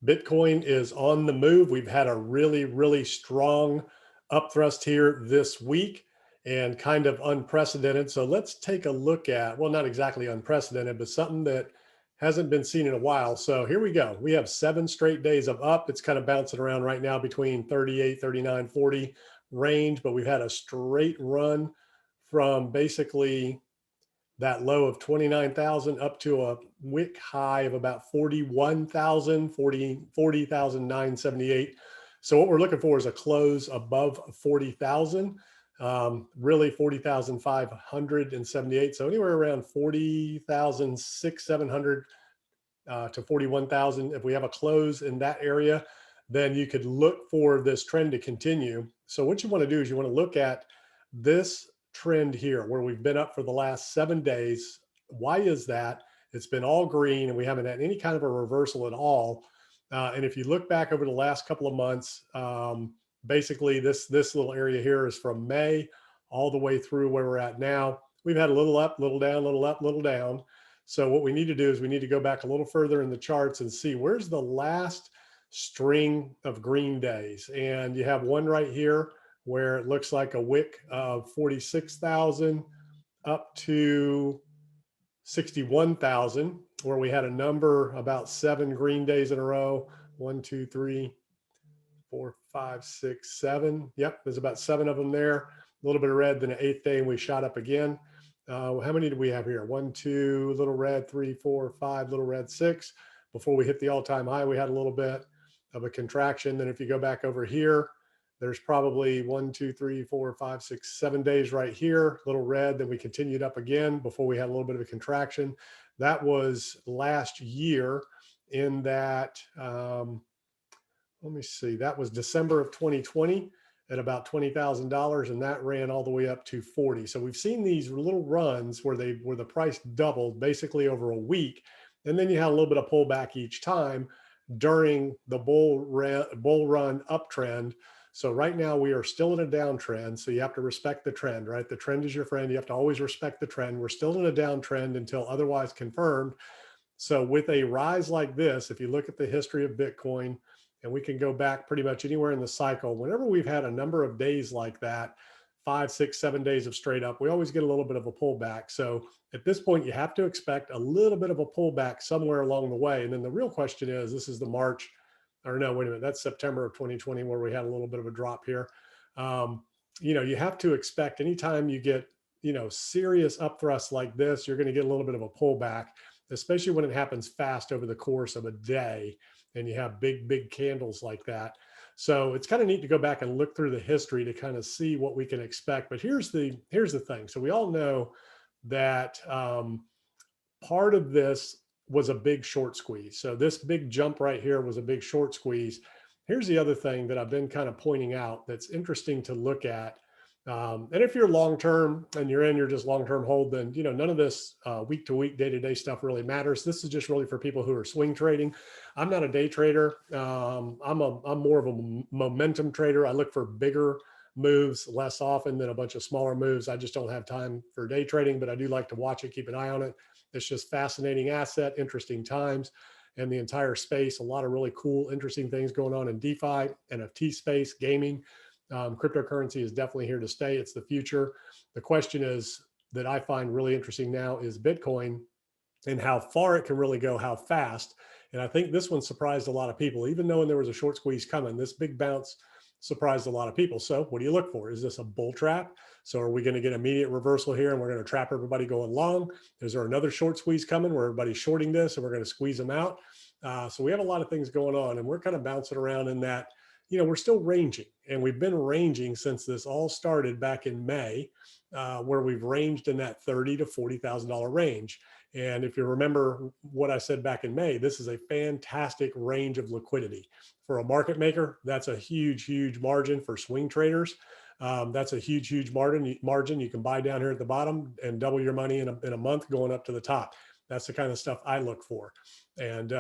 Bitcoin is on the move. We've had a really strong upthrust here this week and kind of unprecedented. So let's take a look at, well, not exactly unprecedented, but something that hasn't been seen in a while. So here we go. We have 7 straight days of up. It's kind of bouncing around right now between 38, 39, 40 range, but we've had a straight run from basically that low of 29,000 up to a wick high of about 41,000, 40,978. So what we're looking for is a close above 40,000, really 40,578. So anywhere around 40,006, 700 to 41,000. If we have a close in that area, then you could look for this trend to continue. So what you want to do is you want to look at this trend here where we've been up for the last 7 days. Why is that? It's been all green and we haven't had any kind of a reversal at all. And if you look back over the last couple of months, basically this little area here is from May all the way through where we're at now. We've had a little up, little down, little up, little down. So what we need to do is we need to go back a little further in the charts and see where's the last string of green days. And you have one right here where it looks like a wick of 46,000 up to 61,000, where we had a number about 7 green days in a row. 1, 2, 3, 4, 5, 6, 7. Yep, there's about 7 of them there. A little bit of red, then an 8th day, and we shot up again. How many do we have here? 1, 2, little red, 3, 4, 5, little red, 6. Before we hit the all-time high, we had a little bit of a contraction. Then if you go back over here, there's probably 1, 2, 3, 4, 5, 6, 7 days right here, little red. Then we continued up again before we had a little bit of a contraction. That was last year in that, let me see, that was December of 2020 at about $20,000, and that ran all the way up to 40. So we've seen these little runs where the price doubled basically over a week, and then you had a little bit of pullback each time during the bull run uptrend. So right now we are still in a downtrend. So you have to respect the trend, right? The trend is your friend. You have to always respect the trend. We're still in a downtrend until otherwise confirmed. So with a rise like this, if you look at the history of Bitcoin, and we can go back pretty much anywhere in the cycle, whenever we've had a number of days like that, 5, 6, 7 days of straight up, we always get a little bit of a pullback. So at this point, you have to expect a little bit of a pullback somewhere along the way. And then the real question is, this is the March, or no, wait a minute, that's September of 2020 where we had a little bit of a drop here. You have to expect anytime you get, serious upthrusts like this, you're going to get a little bit of a pullback, especially when it happens fast over the course of a day and you have big candles like that. So it's kind of neat to go back and look through the history to kind of see what we can expect. But here's the thing. So we all know that part of this was a big short squeeze. So this big jump right here was a big short squeeze. Here's the other thing that I've been kind of pointing out that's interesting to look at. And if you're long-term and you're just long-term hold, then, none of this week-to-week, day-to-day stuff really matters. This is just really for people who are swing trading. I'm not a day trader. I'm more of a momentum trader. I look for bigger moves less often than a bunch of smaller moves. I just don't have time for day trading, but I do like to watch it, keep an eye on it. It's just fascinating asset, interesting times, and the entire space. A lot of really cool, interesting things going on in DeFi, NFT space, gaming. Cryptocurrency is definitely here to stay. It's the future. The question is that I find really interesting now is Bitcoin and how far it can really go, how fast. And I think this one surprised a lot of people, even knowing there was a short squeeze coming. This big bounce surprised a lot of people. So what do you look for? Is this a bull trap? So are we going to get immediate reversal here and we're going to trap everybody going long? Is there another short squeeze coming where everybody's shorting this and we're going to squeeze them out? So we have a lot of things going on and we're kind of bouncing around in that, we're still ranging, and we've been ranging since this all started back in May, where we've ranged in that $30,000 to $40,000 range. And if you remember what I said back in May, this is a fantastic range of liquidity for a market maker. That's a huge margin for swing traders. That's a huge margin. You can buy down here at the bottom and double your money in a month going up to the top. That's the kind of stuff I look for. And,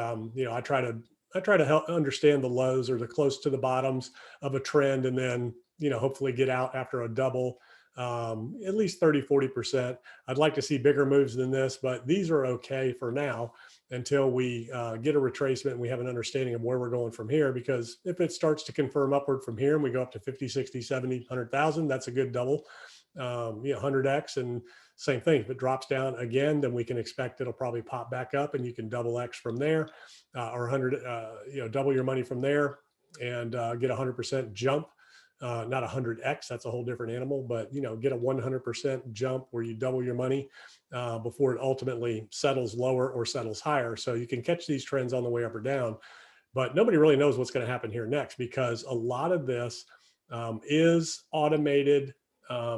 I try to help understand the lows or the close to the bottoms of a trend, and then, hopefully get out after a double, at least 30, 40%. I'd like to see bigger moves than this, but these are okay for now. until we get a retracement and we have an understanding of where we're going from here. Because if it starts to confirm upward from here and we go up to 50, 60, 70, 100,000, that's a good double, 100X. And same thing, if it drops down again, then we can expect it'll probably pop back up and you can double X from there, or 100, double your money from there and get 100% jump. Not 100X, that's a whole different animal, but get a 100% jump where you double your money before it ultimately settles lower or settles higher. So you can catch these trends on the way up or down, but nobody really knows what's going to happen here next, because a lot of this is automated,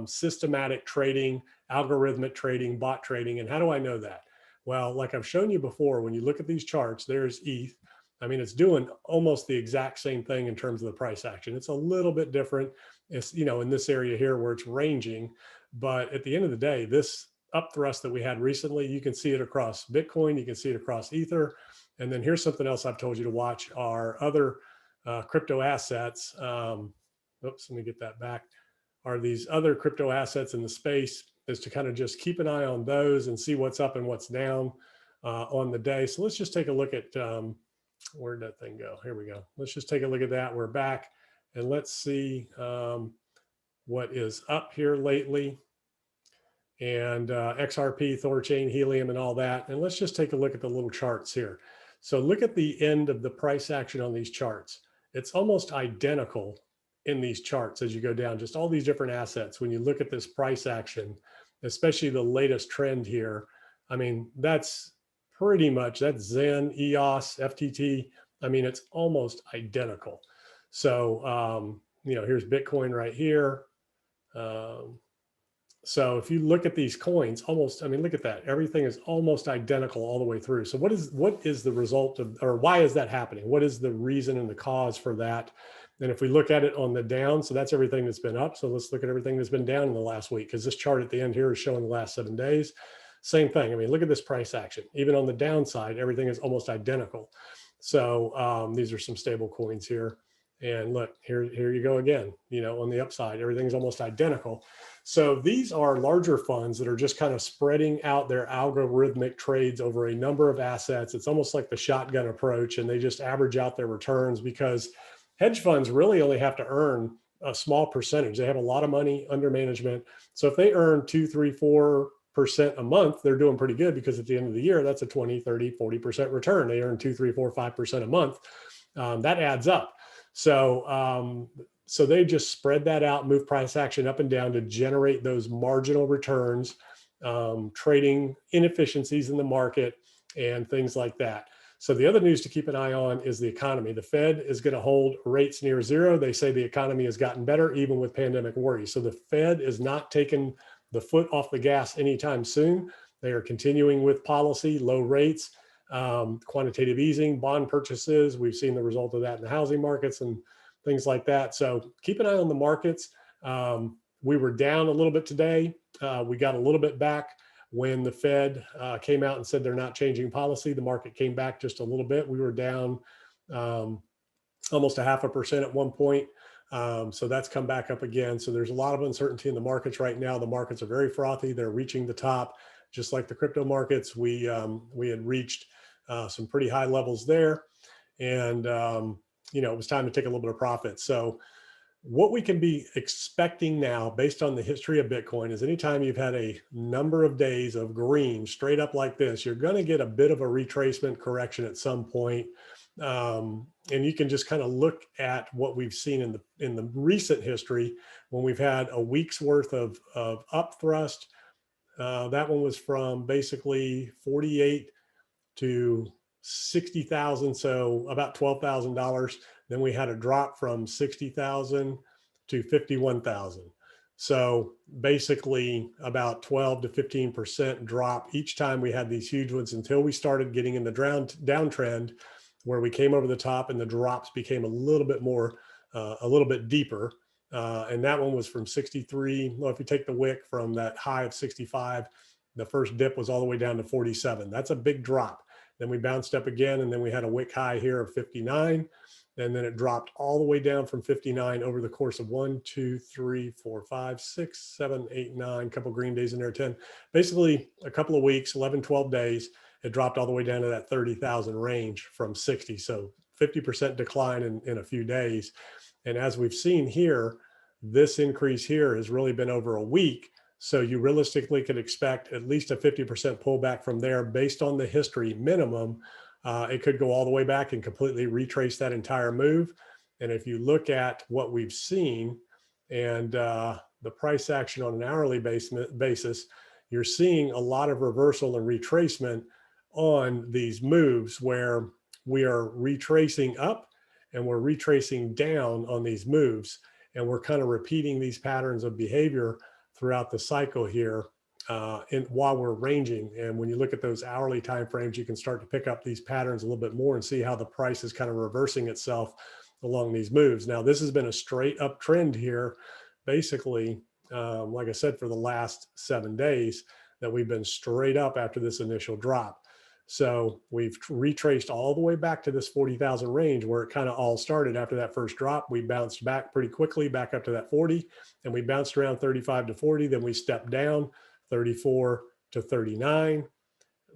systematic trading, algorithmic trading, bot trading. And how do I know that? Well, like I've shown you before, when you look at these charts, there's ETH. I mean, it's doing almost the exact same thing in terms of the price action. It's a little bit different. It's, in this area here where it's ranging, but at the end of the day, this up thrust that we had recently, you can see it across Bitcoin, you can see it across Ether. And then here's something else I've told you to watch: our other crypto assets. Oops, let me get that back. Are these other crypto assets in the space, is to kind of just keep an eye on those and see what's up and what's down on the day. So let's just take a look at, where'd that thing go? Here we go. Let's just take a look at that. We're back and let's see what is up here lately, and XRP, Thorchain, Helium, and all that. And let's just take a look at the little charts here. So look at the end of the price action on these charts. It's almost identical in these charts as you go down, just all these different assets. When you look at this price action, especially the latest trend here, I mean, that's pretty much, that's Zen, EOS, FTT. I mean, it's almost identical. So, here's Bitcoin right here. So if you look at these coins, almost, I mean, look at that. Everything is almost identical all the way through. So what is the result of, or why is that happening? What is the reason and the cause for that? And if we look at it on the down, so that's everything that's been up. So let's look at everything that's been down in the last week, because this chart at the end here is showing the last 7 days. Same thing. I mean, look at this price action. Even on the downside, everything is almost identical. So these are some stable coins here. And look, here you go again, on the upside, everything's almost identical. So these are larger funds that are just kind of spreading out their algorithmic trades over a number of assets. It's almost like the shotgun approach, and they just average out their returns, because hedge funds really only have to earn a small percentage. They have a lot of money under management. So if they earn 2, 3, 4% a month, they're doing pretty good, because at the end of the year, that's a 20, 30, 40% return. They earn 2, 3, 4, 5% a month. That adds up. So, so they just spread that out, move price action up and down to generate those marginal returns, trading inefficiencies in the market and things like that. So the other news to keep an eye on is the economy. The Fed is going to hold rates near zero. They say the economy has gotten better even with pandemic worries. So the Fed is not taking the foot off the gas anytime soon. They are continuing with policy, low rates, quantitative easing, bond purchases. We've seen the result of that in the housing markets and things like that. So keep an eye on the markets. We were down a little bit today. We got a little bit back when the Fed came out and said they're not changing policy. The market came back just a little bit. We were down almost 0.5% at one point. So that's come back up again. So there's a lot of uncertainty in the markets right now. The markets are very frothy. They're reaching the top, just like the crypto markets. We had reached some pretty high levels there, and it was time to take a little bit of profit. So what we can be expecting now, based on the history of Bitcoin, is anytime you've had a number of days of green straight up like this, you're going to get a bit of a retracement correction at some point. And you can just kind of look at what we've seen in the recent history when we've had a week's worth of up thrust. That one was from basically 48 to 60,000, so about $12,000. Then we had a drop from 60,000 to 51,000. So basically about 12 to 15% drop each time we had these huge ones, until we started getting in the downtrend, where we came over the top and the drops became a little bit more, a little bit deeper. And that one was from 63. Well, if you take the wick from that high of 65, the first dip was all the way down to 47. That's a big drop. Then we bounced up again, and then we had a wick high here of 59. And then it dropped all the way down from 59 over the course of 1, 2, 3, 4, 5, 6, 7, 8, 9, a couple green days in there, 10, basically a couple of weeks, 11, 12 days. it dropped all the way down to that 30,000 range from 60. So 50% decline in a few days. And as we've seen here, this increase here has really been over a week. So you realistically could expect at least a 50% pullback from there based on the history minimum. It could go all the way back and completely retrace that entire move. And if you look at what we've seen and the price action on an hourly basis, you're seeing a lot of reversal and retracement on these moves where we are retracing up and we're retracing down on these moves. And we're kind of repeating these patterns of behavior throughout the cycle here while we're ranging. And when you look at those hourly timeframes, you can start to pick up these patterns a little bit more and see how the price is kind of reversing itself along these moves. Now, this has been a straight up trend here, basically, like I said, for the last 7 days that we've been straight up after this initial drop. So we've retraced all the way back to this 40,000 range where it kind of all started after that first drop. We bounced back pretty quickly back up to that 40, and we bounced around 35 to 40. Then we stepped down 34 to 39,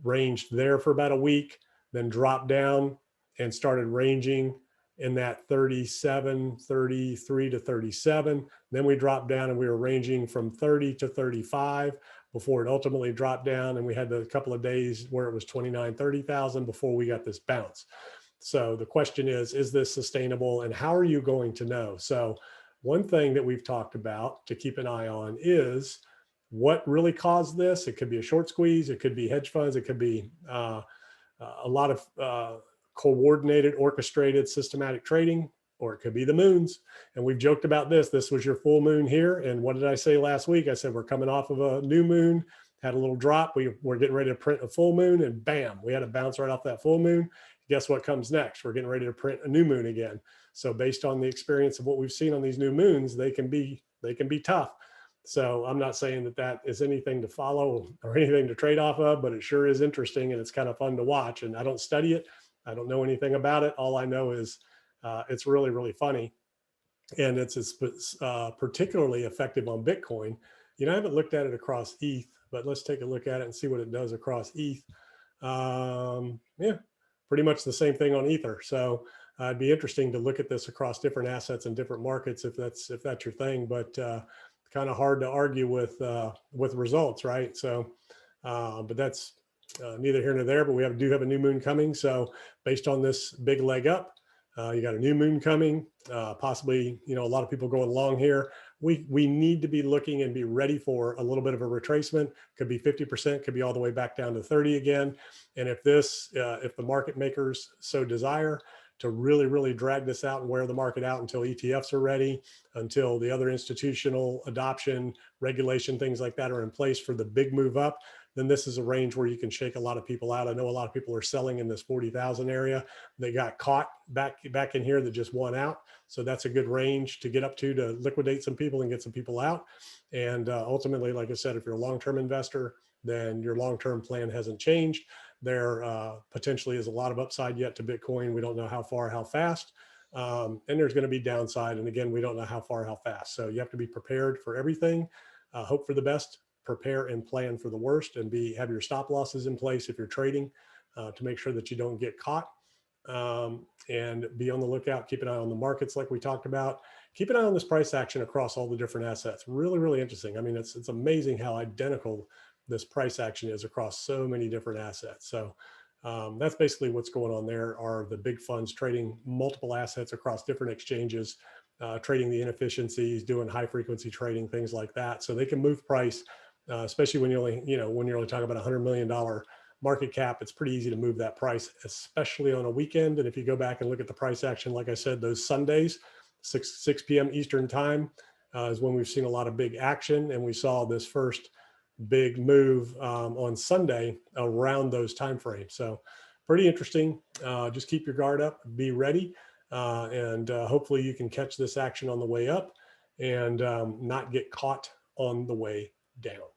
ranged there for about a week, then dropped down and started ranging in that 37, 33 to 37. Then we dropped down and we were ranging from 30 to 35 before it ultimately dropped down. And we had a couple of days where it was 29, 30,000 before we got this bounce. So the question is this sustainable and how are you going to know? So one thing that we've talked about to keep an eye on is what really caused this. It could be a short squeeze. It could be hedge funds. It could be a lot of coordinated, orchestrated, systematic trading, or it could be the moons. And we've joked about this. This was your full moon here. And what did I say last week? I said, we're coming off of a new moon, had a little drop. We're getting ready to print a full moon and bam, we had a bounce right off that full moon. Guess what comes next? We're getting ready to print a new moon again. So based on the experience of what we've seen on these new moons, they can be tough. So I'm not saying that that is anything to follow or anything to trade off of, but it sure is interesting and it's kind of fun to watch. And I don't study it. I don't know anything about it. All I know is it's really, really funny. And it's particularly effective on Bitcoin. You know, I haven't looked at it across ETH, but let's take a look at it and see what it does across ETH. Yeah, pretty much the same thing on Ether. So it'd be interesting to look at this across different assets and different markets if that's your thing. But kind of hard to argue with results, right? So, but that's neither here nor there. But we do have a new moon coming. So based on this big leg up, you got a new moon coming. Possibly, you know, a lot of people going long here. We need to be looking and be ready for a little bit of a retracement. Could be 50%, could be all the way back down to 30 again. And if the market makers so desire to really, really drag this out and wear the market out until ETFs are ready, until the other institutional adoption, regulation, things like that are in place for the big move up, then this is a range where you can shake a lot of people out. I know a lot of people are selling in this 40,000 area. They got caught back in here that just won out. So that's a good range to get up to liquidate some people and get some people out. And ultimately, like I said, if you're a long-term investor, then your long-term plan hasn't changed. There potentially is a lot of upside yet to Bitcoin. We don't know how far, how fast. And there's going to be downside. And again, we don't know how far, how fast. So you have to be prepared for everything, hope for the best, prepare and plan for the worst, and have your stop losses in place if you're trading to make sure that you don't get caught, and be on the lookout. Keep an eye on the markets like we talked about. Keep an eye on this price action across all the different assets. Really, really interesting. I mean, it's amazing how identical this price action is across so many different assets. So that's basically what's going on there. Are the big funds trading multiple assets across different exchanges, trading the inefficiencies, doing high frequency trading, things like that. So they can move price, especially when you're only talking about $100 million market cap. It's pretty easy to move that price, especially on a weekend. And if you go back and look at the price action, like I said, those Sundays, 6 p.m. Eastern time is when we've seen a lot of big action. And we saw this first big move on Sunday around those timeframes. So pretty interesting. Just keep your guard up, be ready, and hopefully you can catch this action on the way up and not get caught on the way down.